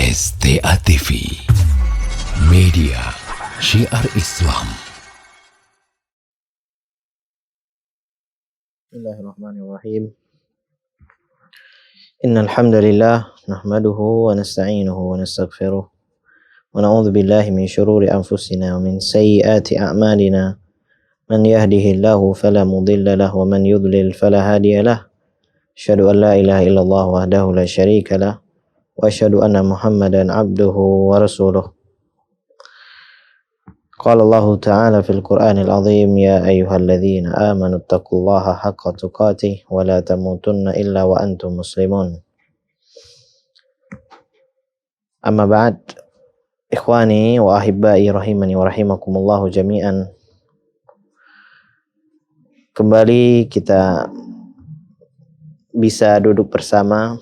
STA TV, media syiar Islam. Bismillahirrahmanirrahim. Innal hamdalillah nahmaduhu wa nasta'inuhu wa nastaghfiruh wa na'udzu billahi min shururi anfusina wa min sayyiati a'malina. Man yahdihillahu fala mudilla lahu wa man yudlil fala hadiya lahu. Asyhadu an la ilaha illallah wahdahu la syarika lah wa asyhadu anna Muhammadan abduhu wa rasuluh. Qala Allah Ta'ala fil Qur'anil Azim, ya ayyuhalladzina amanu taqullaha haqqa tuqatih wa la tamutunna illa wa antum muslimun. Amma ba'd, ikhwani wa ahibbai rahimani wa rahimakumullahu jami'an. Kembali kita bisa duduk bersama,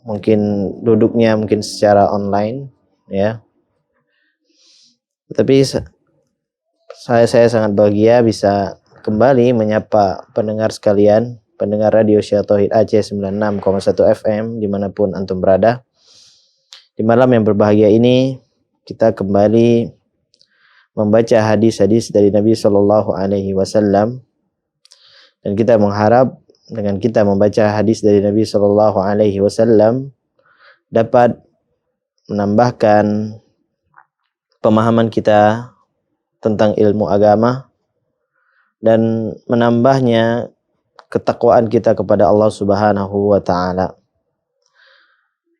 mungkin duduknya secara online ya. Tetapi saya sangat bahagia bisa kembali menyapa pendengar sekalian, pendengar radio Syiar Tauhid Aceh 96,1 FM dimanapun antum berada. Di malam yang berbahagia ini kita kembali membaca hadis-hadis dari Nabi Shallallahu Alaihi Wasallam, dan kita mengharap dengan kita membaca hadis dari Nabi Shallallahu Alaihi Wasallam dapat menambahkan pemahaman kita tentang ilmu agama dan menambahnya ketakwaan kita kepada Allah Subhanahu wa Ta'ala.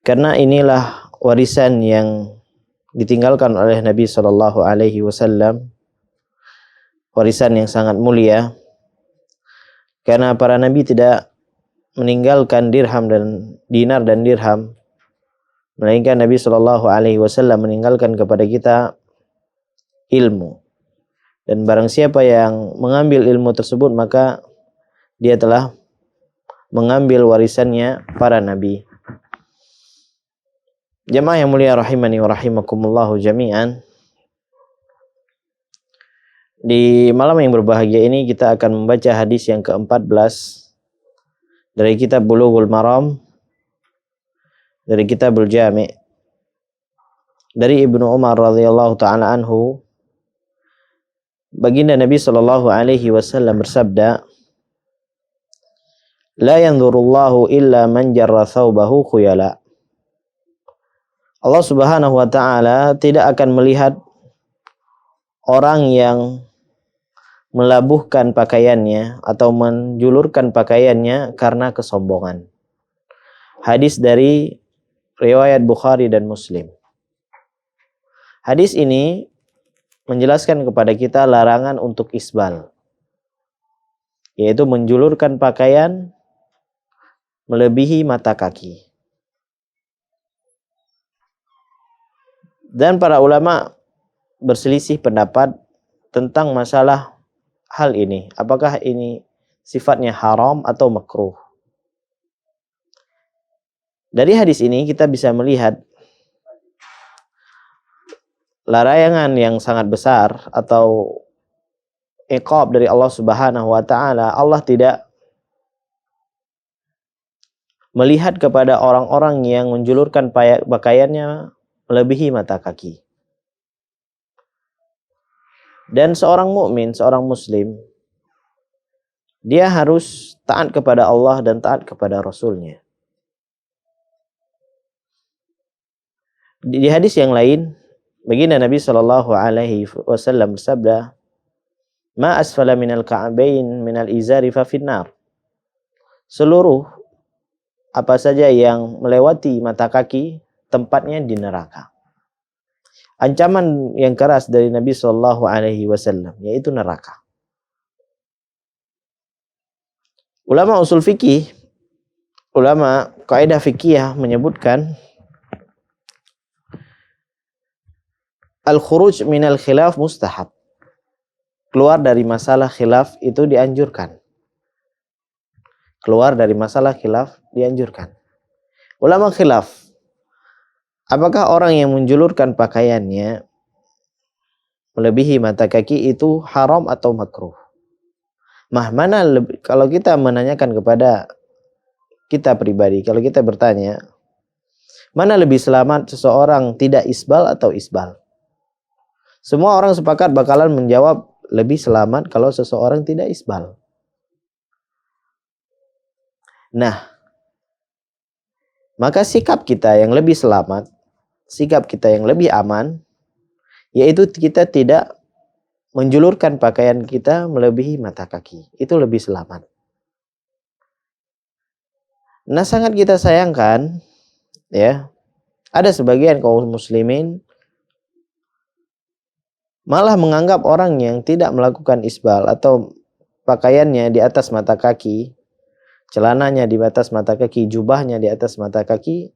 Karena inilah warisan yang ditinggalkan oleh Nabi Shallallahu Alaihi Wasallam, warisan yang sangat mulia. Karena para nabi tidak meninggalkan dinar dan dirham, melainkan Nabi Shallallahu Alaihi Wasallam meninggalkan kepada kita ilmu. Dan barang siapa yang mengambil ilmu tersebut, maka dia telah mengambil warisannya para nabi. Jamaah yang mulia rahimani wa rahimakumullahu jami'an. Di malam yang berbahagia ini kita akan membaca hadis yang ke-14 dari kitab Bulughul Maram, dari Kitabul Jami', dari Ibnu Umar radhiyallahu ta'ala anhu. Baginda Nabi sallallahu alaihi wasallam bersabda, la yanzurullahu illa man jarra thawbahu khuyala. Allah Subhanahu wa ta'ala tidak akan melihat orang yang melabuhkan pakaiannya atau menjulurkan pakaiannya karena kesombongan. Hadis dari riwayat Bukhari dan Muslim. Hadis ini menjelaskan kepada kita larangan untuk isbal, yaitu menjulurkan pakaian melebihi mata kaki. Dan para ulama berselisih pendapat tentang masalah hal ini. Apakah ini sifatnya haram atau makruh? Dari hadis ini kita bisa melihat larangan yang sangat besar atau iqab dari Allah Subhanahu wa ta'ala. Allah tidak melihat kepada orang-orang yang menjulurkan pakaiannya melebihi mata kaki. Dan seorang mukmin, seorang muslim, dia harus taat kepada Allah dan taat kepada Rasul-Nya. Di hadis yang lain, baginda Nabi Shallallahu Alaihi Wasallam bersabda, ma asfala minal ka'bain minal izari fa finnar. Seluruh apa saja yang melewati mata kaki tempatnya di neraka. Ancaman yang keras dari Nabi Shallallahu Alaihi Wasallam yaitu neraka. Ulama usul fikih, ulama kaidah fikih menyebutkan al-khuruj minal khilaf mustahab. Keluar dari masalah khilaf itu dianjurkan. Keluar dari masalah khilaf dianjurkan. Ulama khilaf, apakah orang yang menjulurkan pakaiannya melebihi mata kaki itu haram atau makruh? Kalau kita menanyakan kepada kita pribadi, kalau kita bertanya, Mana lebih selamat, seseorang tidak isbal atau isbal? Semua orang sepakat bakalan menjawab lebih selamat kalau seseorang tidak isbal. Nah, maka sikap kita yang lebih selamat, sikap kita yang lebih aman, yaitu kita tidak menjulurkan pakaian kita melebihi mata kaki. Itu lebih selamat. Nah, sangat kita sayangkan, ya, ada sebagian kaum muslimin malah menganggap orang yang tidak melakukan isbal atau pakaiannya di atas mata kaki, celananya di atas mata kaki, jubahnya di atas mata kaki,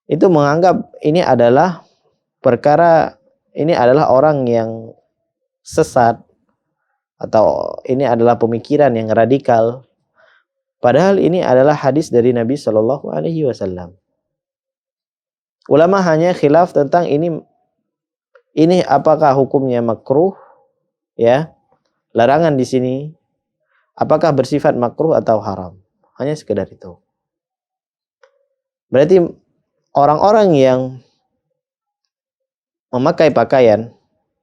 itu menganggap ini adalah perkara, ini adalah orang yang sesat, atau ini adalah pemikiran yang radikal. Padahal ini adalah hadis dari Nabi Shallallahu Alaihi Wasallam. Ulama hanya khilaf tentang ini apakah hukumnya makruh, ya, larangan di sini, apakah bersifat makruh atau haram. Hanya sekedar itu. Berarti orang-orang yang memakai pakaian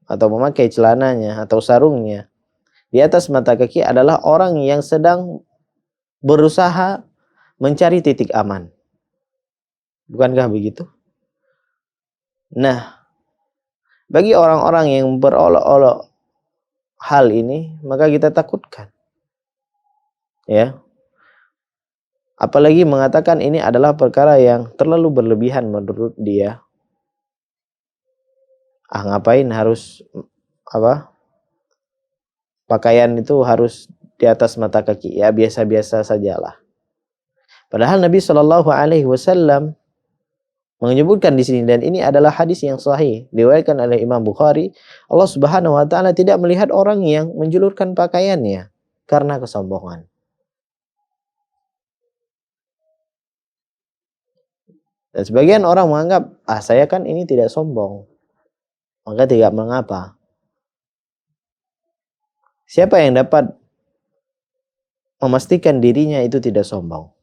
atau memakai celananya atau sarungnya di atas mata kaki adalah orang yang sedang berusaha mencari titik aman. Bukankah begitu? Nah, bagi orang-orang yang berolok-olok hal ini, maka kita takutkan. Ya. Apalagi mengatakan ini adalah perkara yang terlalu berlebihan menurut dia. Ngapain harus pakaian itu harus di atas mata kaki? Ya, biasa-biasa sajalah. Padahal Nabi Shallallahu Alaihi Wasallam menyebutkan di sini, dan ini adalah hadis yang sahih diriwayatkan oleh Imam Bukhari, Allah Subhanahu Wa Taala tidak melihat orang yang menjulurkan pakaiannya karena kesombongan. Dan sebagian orang menganggap, saya kan ini tidak sombong, maka tidak mengapa. Siapa yang dapat memastikan dirinya itu tidak sombong?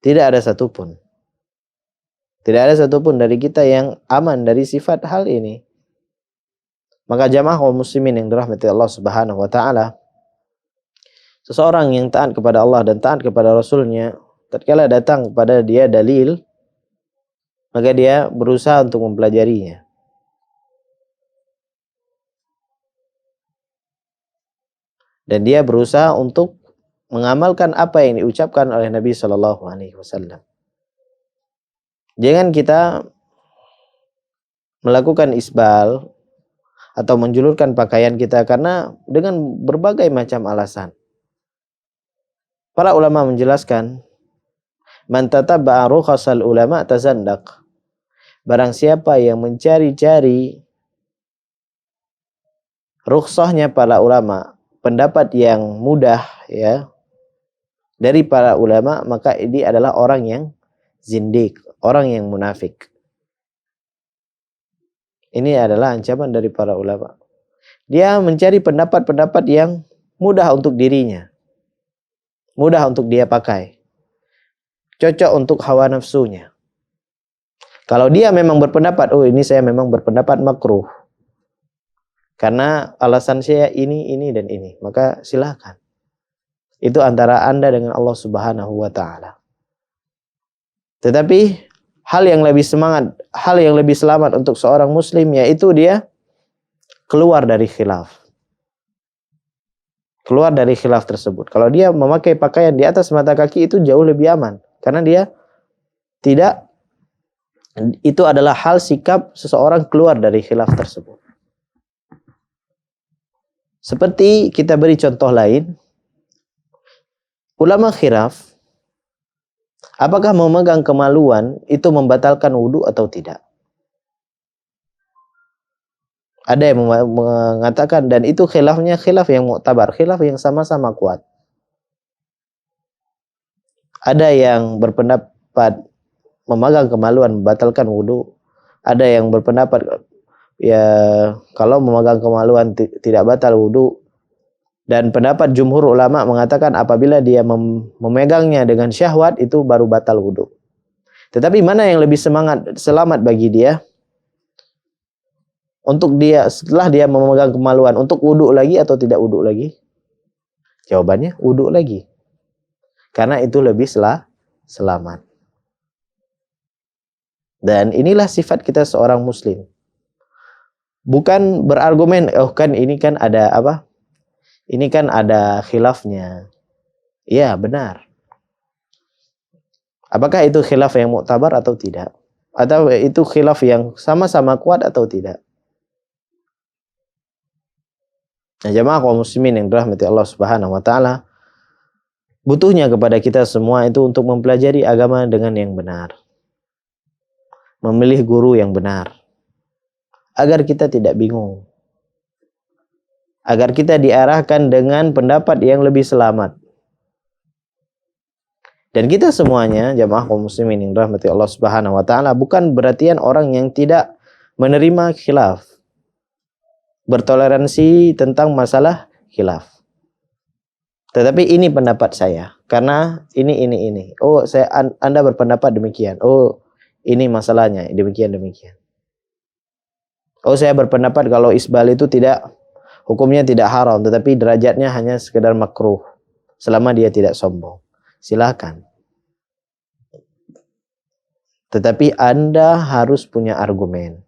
Tidak ada satupun. Tidak ada satupun dari kita yang aman dari sifat hal ini. Maka jamaah kaum muslimin yang dirahmati Allah Subhanahu Wa Taala, seseorang yang taat kepada Allah dan taat kepada Rasulnya, tatkala datang kepada dia dalil, maka dia berusaha untuk mempelajarinya. Dan dia berusaha untuk mengamalkan apa yang diucapkan oleh Nabi Shallallahu Alaihi Wasallam. Jangan kita melakukan isbal atau menjulurkan pakaian kita karena dengan berbagai macam alasan. Para ulama menjelaskan, man tatabba'a rukhasal ulama tazandaq. Barang siapa yang mencari-cari rukhsahnya para ulama, pendapat yang mudah, ya, dari para ulama, maka ini adalah orang yang zindik, orang yang munafik. Ini adalah ancaman dari para ulama. Dia mencari pendapat-pendapat yang mudah untuk dirinya, mudah untuk dia pakai, cocok untuk hawa nafsunya. Kalau dia memang berpendapat, ini saya memang berpendapat makruh, karena alasan saya ini, dan ini, maka silakan. Itu antara Anda dengan Allah Subhanahu Wa Taala. Tetapi hal yang lebih semangat, hal yang lebih selamat untuk seorang muslim, yaitu dia keluar dari khilaf. Keluar dari khilaf tersebut. Kalau dia memakai pakaian di atas mata kaki, itu jauh lebih aman. Karena dia tidak, itu adalah hal sikap seseorang keluar dari khilaf tersebut. Seperti kita beri contoh lain, ulama khilaf, apakah memegang kemaluan itu membatalkan wudu atau tidak? Ada yang mengatakan, dan itu khilafnya khilaf yang mu'tabar, khilaf yang sama-sama kuat. Ada yang berpendapat memegang kemaluan membatalkan wudu. Ada yang berpendapat, ya, kalau memegang kemaluan tidak batal wudu. Dan pendapat jumhur ulama mengatakan apabila dia memegangnya dengan syahwat, itu baru batal wudu. Tetapi mana yang lebih selamat bagi dia? Untuk dia setelah dia memegang kemaluan, untuk wudhu lagi atau tidak wudhu lagi? Jawabannya wudhu lagi. Karena itu lebih selamat. Dan inilah sifat kita seorang muslim. Bukan berargumen, oh kan ini kan ada apa? Ini kan ada khilafnya. Iya, benar. Apakah itu khilaf yang muktabar atau tidak? Atau itu khilaf yang sama-sama kuat atau tidak? Nah, jamaah kaum muslimin yang dirahmati Allah Subhanahu wa taala, butuhnya kepada kita semua itu untuk mempelajari agama dengan yang benar. Memilih guru yang benar. Agar kita tidak bingung. Agar kita diarahkan dengan pendapat yang lebih selamat. Dan kita semuanya, jamaah kaum muslimin yang dirahmati Allah Subhanahu wa taala, bukan berarti orang yang tidak menerima khilaf. Bertoleransi tentang masalah khilaf. Tetapi ini pendapat saya karena ini. Oh, Anda berpendapat demikian. Oh, ini masalahnya demikian. Oh, saya berpendapat kalau isbal itu tidak hukumnya tidak haram, tetapi derajatnya hanya sekedar makruh selama dia tidak sombong. Silakan. Tetapi Anda harus punya argumen.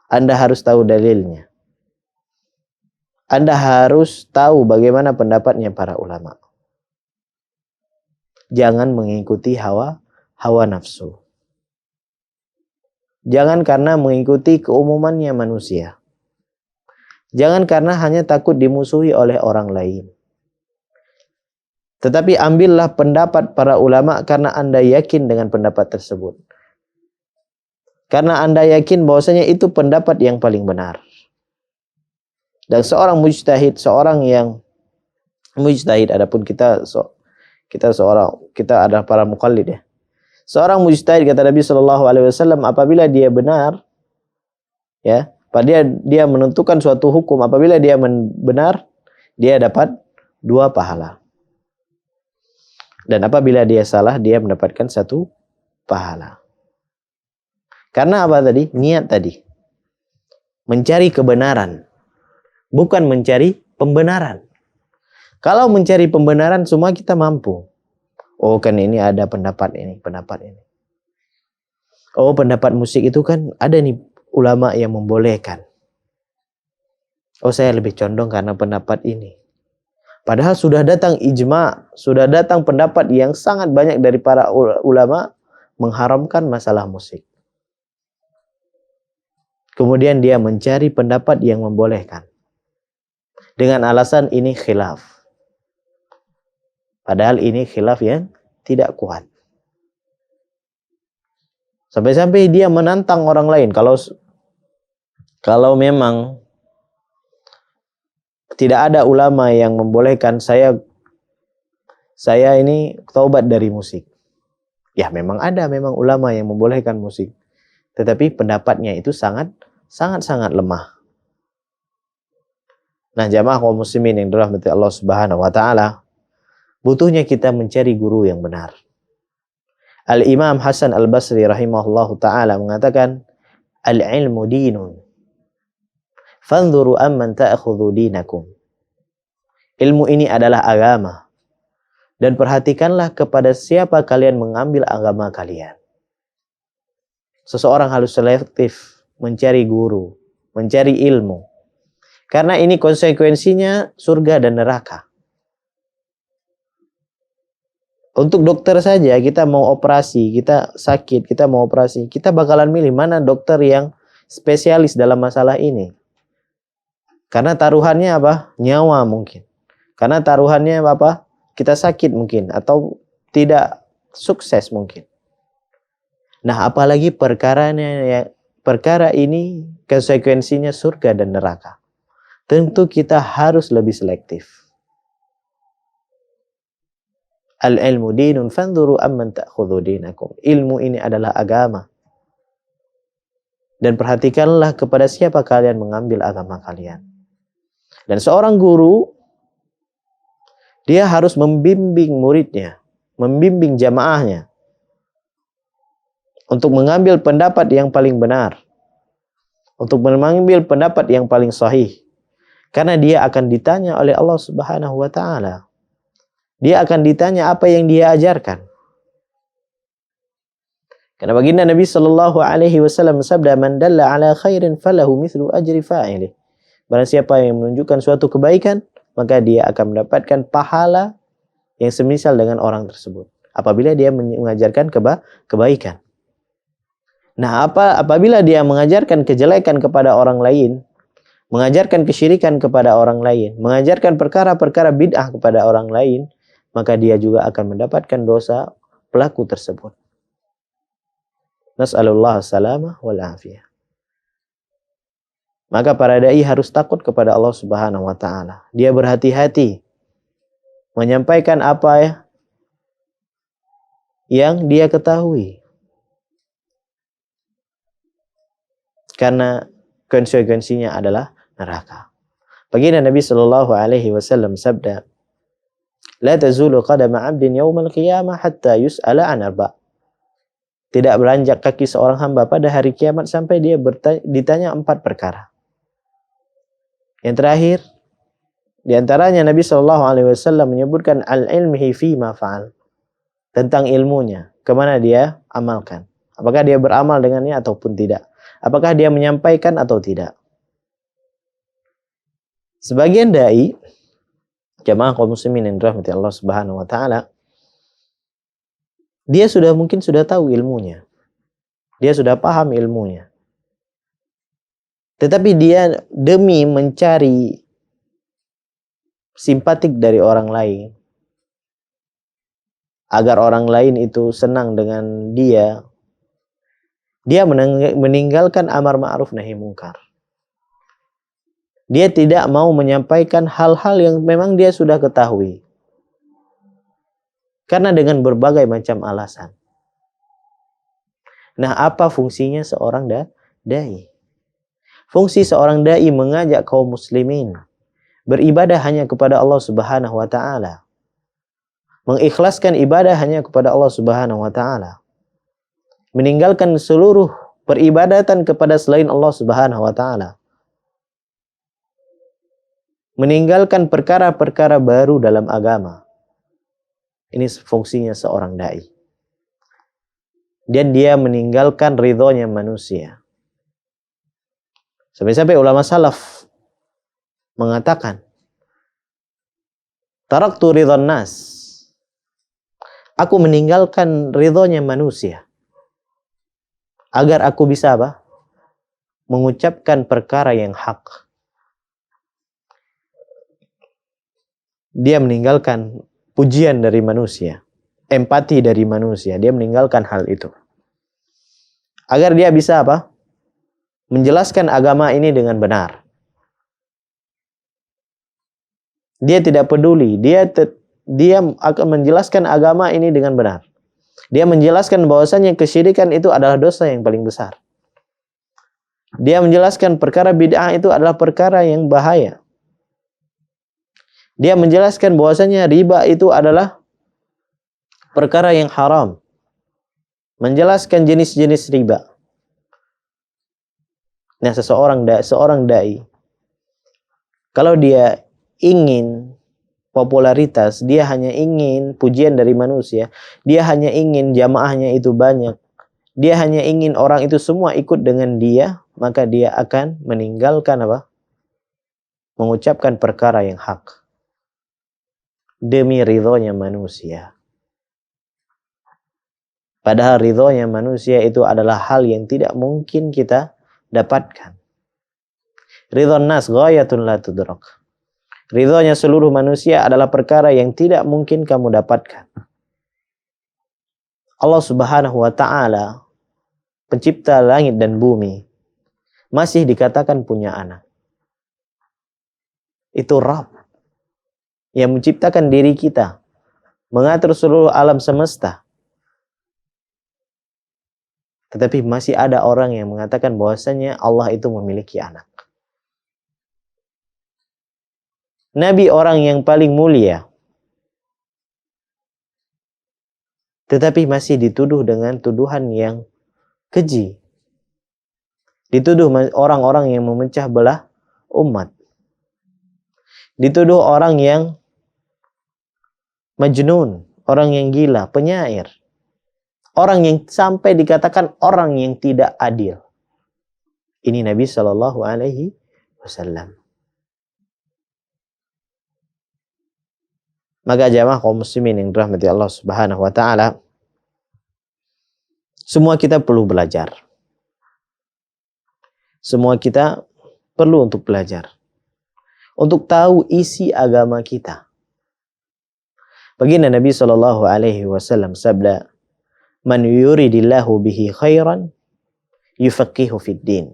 Anda harus tahu dalilnya. Anda harus tahu bagaimana pendapatnya para ulama. Jangan mengikuti hawa nafsu. Jangan karena mengikuti keumumannya manusia. Jangan karena hanya takut dimusuhi oleh orang lain. Tetapi ambillah pendapat para ulama karena Anda yakin dengan pendapat tersebut. Karena Anda yakin bahwasanya itu pendapat yang paling benar. Dan seorang mujtahid, seorang yang mujtahid, adapun kita adalah para muqallid ya. Seorang mujtahid, kata Nabi sallallahu alaihi wasallam, apabila dia benar ya, dia menentukan suatu hukum, apabila dia benar, dia dapat 2 pahala. Dan apabila dia salah, dia mendapatkan 1 pahala. Karena apa tadi? Niat tadi. Mencari kebenaran. Bukan mencari pembenaran. Kalau mencari pembenaran semua kita mampu. Oh kan ini ada pendapat ini. Oh pendapat musik itu kan ada nih ulama yang membolehkan. Oh saya lebih condong karena pendapat ini. Padahal sudah datang ijma, sudah datang pendapat yang sangat banyak dari para ulama mengharamkan masalah musik. Kemudian dia mencari pendapat yang membolehkan. Dengan alasan ini khilaf. Padahal ini khilaf yang tidak kuat. Sampai-sampai dia menantang orang lain. Kalau memang tidak ada ulama yang membolehkan saya ini taubat dari musik. Ya memang ada ulama yang membolehkan musik. Tetapi pendapatnya itu sangat lemah. Nah, jamaah kaum muslimin yang dirahmati Allah Subhanahu wa taala, butuhnya kita mencari guru yang benar. Al-Imam Hasan Al-Basri rahimahullahu taala mengatakan, "Al-ilmu dinun. Fanzuru amman ta'khudhu dinakum." Ilmu ini adalah agama. Dan perhatikanlah kepada siapa kalian mengambil agama kalian. Seseorang harus selektif mencari guru, mencari ilmu. Karena ini konsekuensinya surga dan neraka. Untuk dokter saja, kita mau operasi, kita sakit, kita mau operasi, kita bakalan milih mana dokter yang spesialis dalam masalah ini. Karena taruhannya apa? Nyawa mungkin. Karena taruhannya apa? Kita sakit mungkin, atau tidak sukses mungkin. Nah, apalagi perkara ini konsekuensinya surga dan neraka. Tentu kita harus lebih selektif. Al-ilmu dinun fanzuru amman ta'khudhu dinakum. Ilmu ini adalah agama. Dan perhatikanlah kepada siapa kalian mengambil agama kalian. Dan seorang guru, dia harus membimbing muridnya, membimbing jamaahnya. untuk mengambil pendapat yang paling benar, untuk mengambil pendapat yang paling sahih. Karena dia akan ditanya oleh Allah Subhanahu wa taala. Dia akan ditanya apa yang dia ajarkan. Karena baginda Nabi sallallahu alaihi wasallam bersabda, "Man dalla ala khairin falahu mithlu ajri fa'ilih." Barang siapa yang menunjukkan suatu kebaikan, maka dia akan mendapatkan pahala yang semisal dengan orang tersebut apabila dia mengajarkan kebaikan. Nah, apabila dia mengajarkan kejelekan kepada orang lain, mengajarkan kesyirikan kepada orang lain, mengajarkan perkara-perkara bid'ah kepada orang lain, maka dia juga akan mendapatkan dosa pelaku tersebut. Nas'alullah salamah wal afiyah. Maka para dai harus takut kepada Allah Subhanahu wa taala. Dia berhati-hati menyampaikan apa yang dia ketahui. Karena konsekuensinya adalah neraka. Baginda Nabi sallallahu alaihi wasallam sabda, "La tazulu qadama 'abdin yaumal qiyamah hatta yus'ala 'an arba'." Tidak beranjak kaki seorang hamba pada hari kiamat sampai dia ditanya 4 perkara. Yang terakhir, di antaranya Nabi sallallahu alaihi wasallam menyebutkan al-ilmihi fi ma fa'al, tentang ilmunya, kemana dia amalkan. Apakah dia beramal dengannya ataupun tidak? Apakah dia menyampaikan atau tidak? Sebagian dai, jamaah kaum muslimin yang dirahmati Allah Subhanahu wa taala, dia mungkin sudah tahu ilmunya. Dia sudah paham ilmunya. Tetapi dia demi mencari simpatik dari orang lain, agar orang lain itu senang dengan dia meninggalkan amar ma'ruf nahi mungkar. Dia tidak mau menyampaikan hal-hal yang memang dia sudah ketahui. Karena dengan berbagai macam alasan. Nah, apa fungsinya seorang dai? Fungsi seorang dai mengajak kaum muslimin beribadah hanya kepada Allah Subhanahu wa taala. Mengikhlaskan ibadah hanya kepada Allah Subhanahu wa taala. Meninggalkan seluruh peribadatan kepada selain Allah Subhanahu wa taala. Meninggalkan perkara-perkara baru dalam agama. Ini fungsinya seorang dai. Dan dia meninggalkan ridhonya manusia. Sampai-sampai ulama salaf mengatakan, taraktu ridhon nas. Aku meninggalkan ridhonya manusia. Agar aku bisa apa? Mengucapkan perkara yang hak. Dia meninggalkan pujian dari manusia, empati dari manusia. Dia meninggalkan hal itu. Agar dia bisa apa? Menjelaskan agama ini dengan benar. Dia tidak peduli. Dia akan menjelaskan agama ini dengan benar. Dia menjelaskan bahwasanya kesyirikan itu adalah dosa yang paling besar. Dia menjelaskan perkara bid'ah itu adalah perkara yang bahaya. Dia menjelaskan bahwasanya riba itu adalah perkara yang haram. Menjelaskan jenis-jenis riba. Nah, seorang dai, kalau dia ingin popularitas, dia hanya ingin pujian dari manusia, dia hanya ingin jamaahnya itu banyak, dia hanya ingin orang itu semua ikut dengan dia, maka dia akan meninggalkan apa? Mengucapkan perkara yang hak. Demi ridhonya manusia. Padahal ridhonya manusia itu adalah hal yang tidak mungkin kita dapatkan. Ridhon nas ghayatun la tudrak. Ridhonya seluruh manusia adalah perkara yang tidak mungkin kamu dapatkan. Allah Subhanahu wa ta'ala, pencipta langit dan bumi, masih dikatakan punya anak. Itu Rabb yang menciptakan diri kita, mengatur seluruh alam semesta. Tetapi masih ada orang yang mengatakan bahwasanya Allah itu memiliki anak. Nabi orang yang paling mulia, tetapi masih dituduh dengan tuduhan yang keji. Dituduh orang-orang yang memecah belah umat. Dituduh orang yang majnun, orang yang gila, penyair. Orang yang sampai dikatakan orang yang tidak adil. Ini Nabi Shallallahu Alaihi Wasallam. Maka jamaah kaum muslimin yang dirahmati Allah Subhanahu Wa Taala, semua kita perlu belajar. Semua kita perlu untuk belajar, untuk tahu isi agama kita. Baginda Nabi Shallallahu Alaihi Wasallam sabda, "Man yuridillahu bihi khairan, yufaqihu fid din."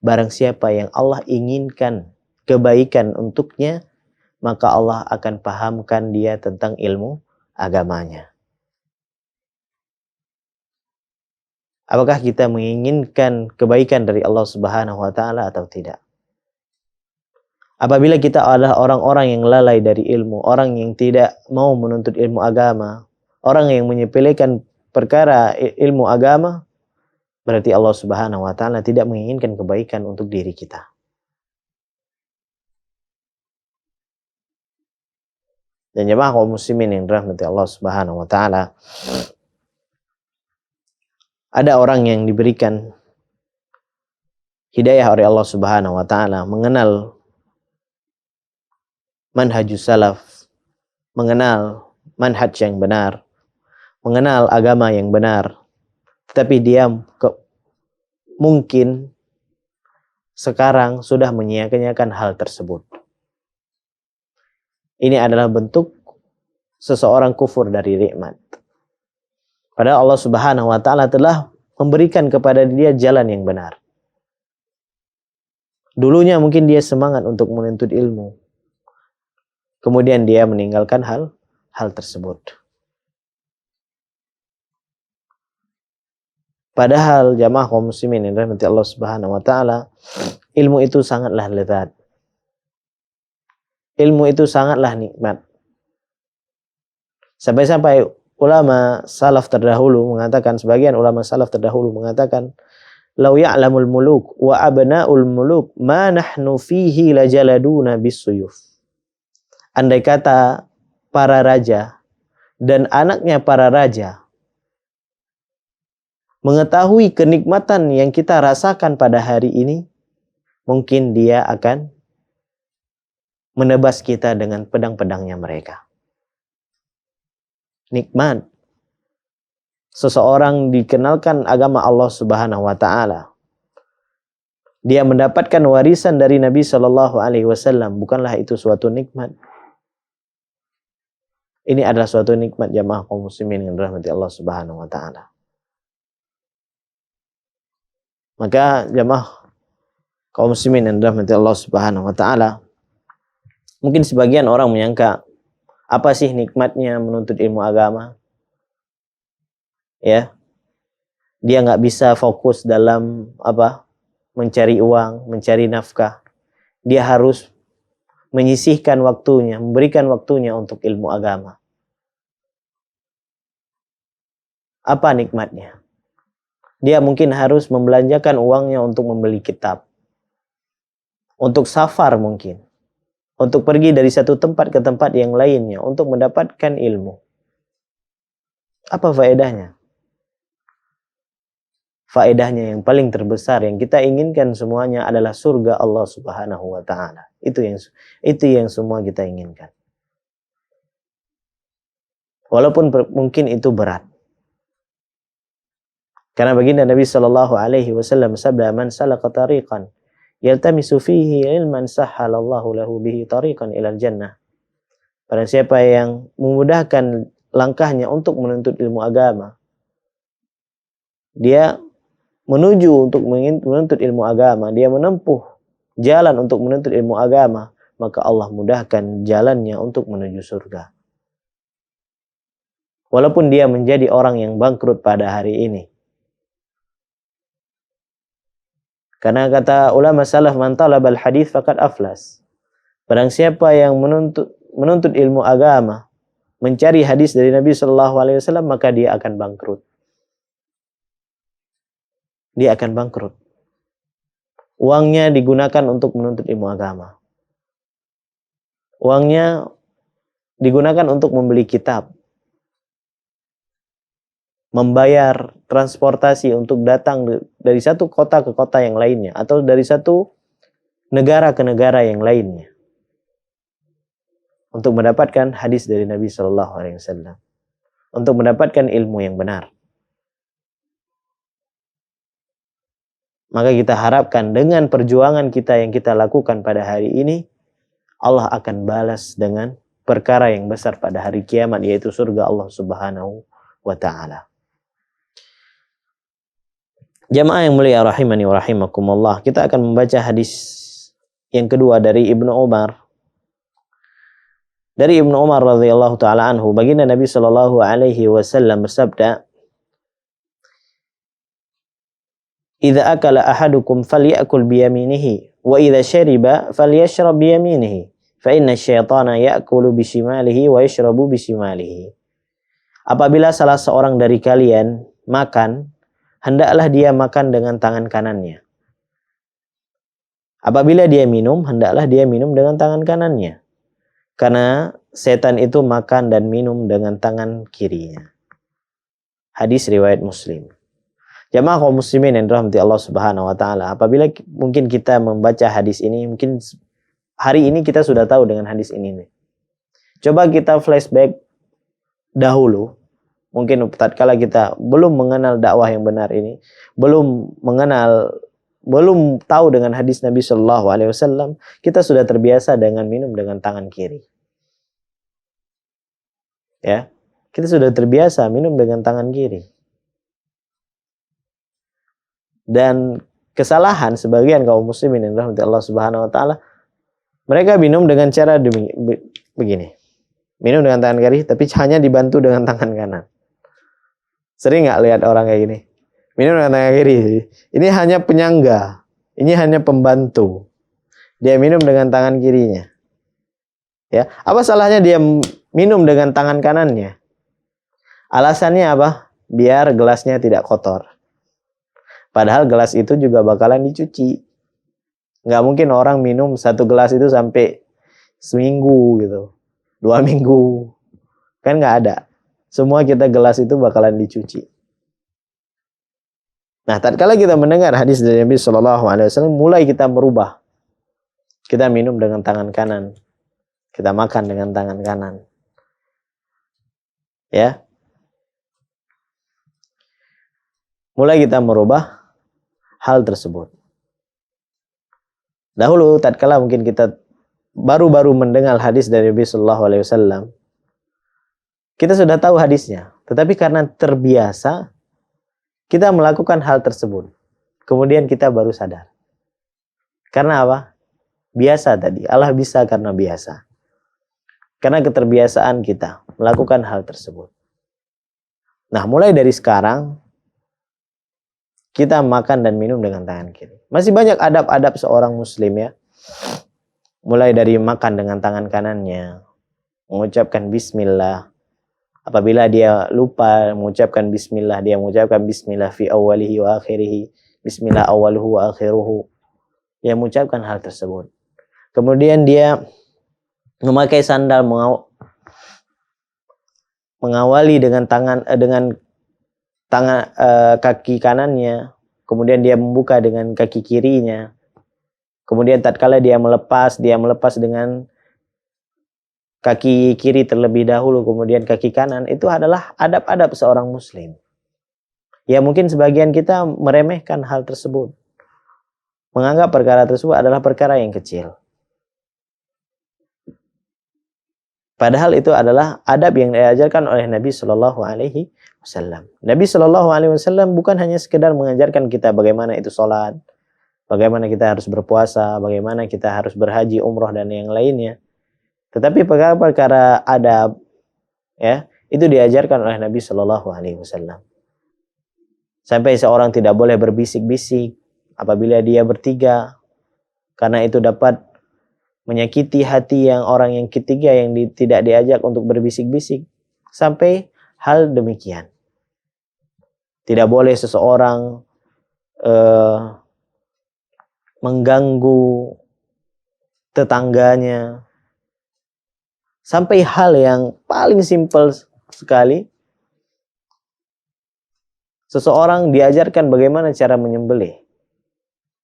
Barang siapa yang Allah inginkan kebaikan untuknya, maka Allah akan pahamkan dia tentang ilmu agamanya. Apakah kita menginginkan kebaikan dari Allah Subhanahu wa taala atau tidak? Apabila kita adalah orang-orang yang lalai dari ilmu, orang yang tidak mau menuntut ilmu agama, orang yang menyepelekan perkara ilmu agama, berarti Allah Subhanahu wa taala tidak menginginkan kebaikan untuk diri kita. Dan jemaah kaum muslimin yang dirahmati Allah Subhanahu wa taala, ada orang yang diberikan hidayah oleh Allah Subhanahu wa taala, mengenal manhajus salaf, mengenal manhaj yang benar, mengenal agama yang benar, tetapi dia mungkin sekarang sudah menyia-nyiakan hal tersebut. Ini adalah bentuk seseorang kufur dari nikmat. Padahal Allah Subhanahu wa taala telah memberikan kepada dia jalan yang benar. Dulunya mungkin dia semangat untuk menuntut ilmu. Kemudian dia meninggalkan hal tersebut. Padahal jamaah kaum muslimin yang dirahmati Allah Subhanahu wa taala, ilmu itu sangatlah lezat. Ilmu itu sangatlah nikmat. Sampai-sampai ulama salaf terdahulu mengatakan, sebagian ulama salaf terdahulu mengatakan, "Lau ya'lamul muluk wa abna'ul muluk ma nahnu fihi lajaladuna bisuyuf." Andai kata para raja dan anaknya para raja mengetahui kenikmatan yang kita rasakan pada hari ini, mungkin dia akan menebas kita dengan pedang-pedangnya mereka. Nikmat. Seseorang dikenalkan agama Allah Subhanahu wa taala. Dia mendapatkan warisan dari Nabi Shallallahu alaihi wasallam, bukanlah itu suatu nikmat? Ini adalah suatu nikmat jamaah kaum muslimin yang dirahmati Allah Subhanahu wa taala. Maka jamaah kaum muslimin yang dirahmati Allah Subhanahu wa taala, mungkin sebagian orang menyangka, apa sih nikmatnya menuntut ilmu agama? Ya, dia nggak bisa fokus dalam mencari uang, mencari nafkah. Dia harus menyisihkan waktunya, memberikan waktunya untuk ilmu agama. Apa nikmatnya? Dia mungkin harus membelanjakan uangnya untuk membeli kitab, untuk safar mungkin, untuk pergi dari satu tempat ke tempat yang lainnya, untuk mendapatkan ilmu. Apa faedahnya? Faedahnya yang paling terbesar yang kita inginkan semuanya adalah surga Allah Subhanahu wa taala. Itu yang semua kita inginkan. Walaupun mungkin itu berat. Karena baginda Nabi sallallahu alaihi wasallam sabda, "Man salaka tariqan yaltamisu fihi ilman sahhalallahu lahu bihi tariqan ilal jannah." Barang siapa yang memudahkan langkahnya untuk menuntut ilmu agama, dia menuju untuk menuntut ilmu agama, dia menempuh jalan untuk menuntut ilmu agama, maka Allah mudahkan jalannya untuk menuju surga. Walaupun dia menjadi orang yang bangkrut pada hari ini. Karena kata ulama salaf, "Man talabal hadits faqad aflas." Barang siapa yang menuntut ilmu agama, mencari hadis dari Nabi sallallahu alaihi wasallam, maka dia akan bangkrut. dia akan bangkrut. Uangnya digunakan untuk menuntut ilmu agama. Uangnya digunakan untuk membeli kitab, membayar transportasi untuk datang dari satu kota ke kota yang lainnya, atau dari satu negara ke negara yang lainnya, untuk mendapatkan hadis dari Nabi Shallallahu Alaihi Wasallam, untuk mendapatkan ilmu yang benar. Maka kita harapkan dengan perjuangan kita yang kita lakukan pada hari ini, Allah akan balas dengan perkara yang besar pada hari kiamat, yaitu surga Allah Subhanahu wa Ta'ala. Jamaah yang mulia rahimani wa rahimakumullah, kita akan membaca hadis yang kedua dari Ibnu Umar. Dari Ibnu Umar radhiyallahu taala anhu, baginda Nabi sallallahu alaihi wasallam bersabda, "Idza akala ahadukum falyakul biyaminihi wa idza syariba falyashrab biyaminihi, fa inna asyaitana ya'kulu bishimalihi wa yashrabu bishimalihi." Apabila salah seorang dari kalian makan, hendaklah dia makan dengan tangan kanannya. Apabila dia minum, hendaklah dia minum dengan tangan kanannya. Karena setan itu makan dan minum dengan tangan kirinya. Hadis riwayat Muslim. Jamaah kaum muslimin yang dirahmati Allah Subhanahu wa Ta'ala, apabila mungkin kita membaca hadis ini, mungkin hari ini kita sudah tahu dengan hadis ini nih. Coba kita flashback dahulu, mungkin tatkala kita belum mengenal dakwah yang benar ini, belum tahu dengan hadis Nabi Shallallahu Alaihi Wasallam, kita sudah terbiasa dengan minum dengan tangan kiri. Ya, kita sudah terbiasa minum dengan tangan kiri. Dan kesalahan sebagian kaum muslimin yang dirahmati Allah Subhanahu wa Ta'ala, mereka minum dengan cara begini. Minum dengan tangan kiri, tapi hanya dibantu dengan tangan kanan. Sering nggak lihat orang kayak gini? Minum dengan tangan kiri. Ini hanya penyangga. Ini hanya pembantu. Dia minum dengan tangan kirinya. Ya, apa salahnya dia minum dengan tangan kanannya? Alasannya apa? Biar gelasnya tidak kotor. Padahal gelas itu juga bakalan dicuci. Nggak mungkin orang minum satu gelas itu sampai seminggu gitu, 2 minggu. Kan nggak ada. Semua kita gelas itu bakalan dicuci. Nah, tatkala kita mendengar hadis dari Nabi Shallallahu Alaihi Wasallam, mulai kita merubah. Kita minum dengan tangan kanan, kita makan dengan tangan kanan. Ya, mulai kita merubah hal tersebut. Dahulu, tatkala mungkin kita baru-baru mendengar hadis dari Nabi Shallallahu Alaihi Wasallam, kita sudah tahu hadisnya, tetapi karena terbiasa, kita melakukan hal tersebut. Kemudian kita baru sadar. Karena apa? Biasa tadi. Allah bisa karena biasa. Karena keterbiasaan kita melakukan hal tersebut. Nah, mulai dari sekarang, kita makan dan minum dengan tangan kiri. Masih banyak adab-adab seorang muslim ya. Mulai dari makan dengan tangan kanannya, mengucapkan bismillah. Apabila dia lupa mengucapkan bismillah, dia mengucapkan bismillah fi awwalihi wa akhirihi. Bismillah awwaluhu wa akhiruhu. Dia mengucapkan hal tersebut. Kemudian dia memakai sandal, mengawali dengan kaki kanannya, kemudian dia membuka dengan kaki kirinya. Kemudian tatkala dia melepas dengan kaki kiri terlebih dahulu, kemudian kaki kanan. Itu adalah adab-adab seorang muslim. Ya, mungkin sebagian kita meremehkan hal tersebut, menganggap perkara tersebut adalah perkara yang kecil. Padahal itu adalah adab yang diajarkan oleh Nabi Shallallahu Alaihi Wasallam. Nabi Shallallahu Alaihi Wasallam bukan hanya sekedar mengajarkan kita bagaimana itu sholat, bagaimana kita harus berpuasa, bagaimana kita harus berhaji, umroh dan yang lainnya. Tetapi perkara-perkara adab, ya, itu diajarkan oleh Nabi Shallallahu Alaihi Wasallam. Sampai seorang tidak boleh berbisik-bisik apabila dia bertiga, karena itu dapat menyakiti hati orang yang ketiga yang tidak diajak untuk berbisik-bisik. Sampai hal demikian. Tidak boleh seseorang mengganggu tetangganya, sampai hal yang paling simpel sekali. Seseorang diajarkan bagaimana cara menyembelih,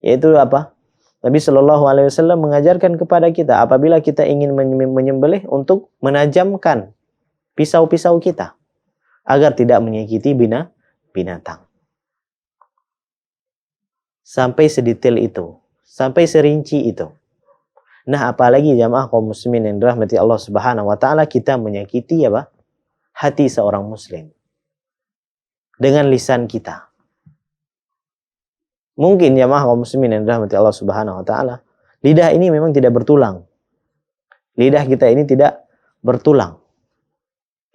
yaitu apa? Nabi Shallallahu Alaihi Wasallam mengajarkan kepada kita apabila kita ingin menyembelih untuk menajamkan pisau-pisau kita agar tidak menyakiti binatang. Sampai sedetail itu, sampai serinci itu. Nah, apalagi jamaah kaum muslimin yang dirahmati Allah Subhanahu wa taala, kita menyakiti apa? Hati seorang muslim dengan lisan kita. Mungkin jamaah kaum muslimin yang dirahmati Allah Subhanahu wa taala, lidah ini memang tidak bertulang. Lidah kita ini tidak bertulang.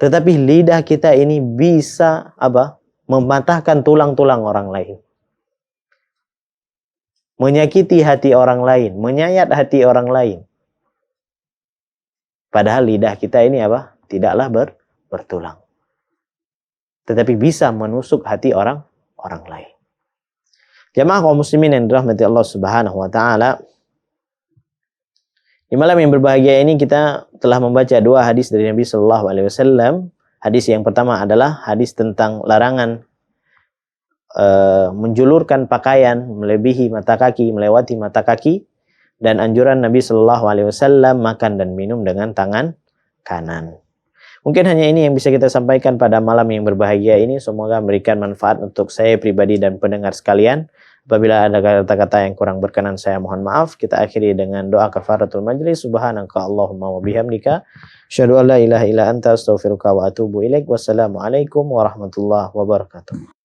Tetapi lidah kita ini bisa apa? Mematahkan tulang-tulang orang lain. Menyakiti hati orang lain, menyayat hati orang lain. Padahal lidah kita ini apa? Tidaklah bertulang. Tetapi bisa menusuk hati orang lain. Jamaah kaum muslimin yang dirahmati Allah Subhanahu wa taala, di malam yang berbahagia ini kita telah membaca dua hadis dari Nabi Shallallahu Alaihi Wasallam. Hadis yang pertama adalah hadis tentang larangan menjulurkan pakaian melebihi mata kaki, melewati mata kaki, dan anjuran Nabi Shallallahu Alaihi Wasallam makan dan minum dengan tangan kanan. Mungkin hanya ini yang bisa kita sampaikan pada malam yang berbahagia ini. Semoga memberikan manfaat untuk saya pribadi dan pendengar sekalian. Apabila ada kata-kata yang kurang berkenan, saya mohon maaf. Kita akhiri dengan doa kafaratul majlis. Subhanaka Allahumma wa bihamdika, asyhadu an la ilaha illa anta, astaghfiruka wa atubu ilaik. Wassalamualaikum warahmatullahi wabarakatuh.